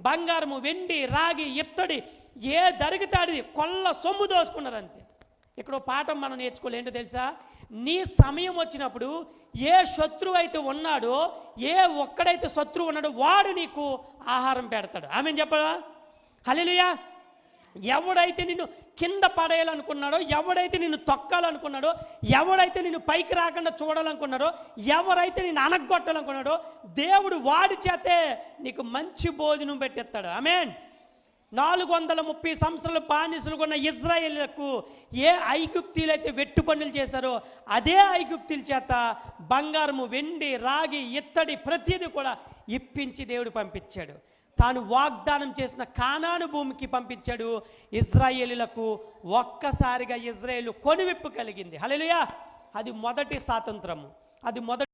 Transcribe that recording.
బంగారము, వెండి, రాగి, ఇత్తడి ఏ దొరికితాడి కొల్ల సొమ్ము దోసుకున్నారు అంతే. ఇక్కడ పాఠం మనం నేర్చుకోవాలి. ఏంటో తెలుసా? నీ సమయం వచ్చినప్పుడు ఏ శత్రువు అయితే ఉన్నాడో, ఏ ఒక్కడైతే శత్రువు ఉన్నాడో వాడు నీకు ఆహారం పెడతాడు. ఆమెను చెప్పడా? హల్లెలూయా. ఎవడైతే నిన్ను కింద పడేయాలనుకున్నాడో, ఎవడైతే నిన్ను తొక్కాలనుకున్నాడో, ఎవడైతే నిన్ను పైకి రాకుండా చూడాలనుకున్నాడో, ఎవరైతే నిన్ను అనగొట్టాలనుకున్నాడో, దేవుడు వాడి చేతే నీకు మంచి భోజనం పెట్టేస్తాడు. ఆమేన్. 430 సంవత్సరాలు బానిసలు కొన్న ఇజ్రాయేలులకు ఏ ఐగుప్తీలు అయితే వెట్టు పనులు చేశారో అదే ఐగుప్తీల చేత బంగారము, వెండి, రాగి, ఇత్తడి ప్రతిదీ కూడా ఇప్పించి దేవుడు పంపించాడు. తాను వాగ్దానం చేసిన కానాను భూమికి పంపించాడు. ఇజ్రాయేలులకు ఒక్కసారిగా ఇజ్రాయేలు కొనువిప్పు కలిగింది. హల్లెలూయా. అది మొదటి స్వాతంత్రము. అది మొదటి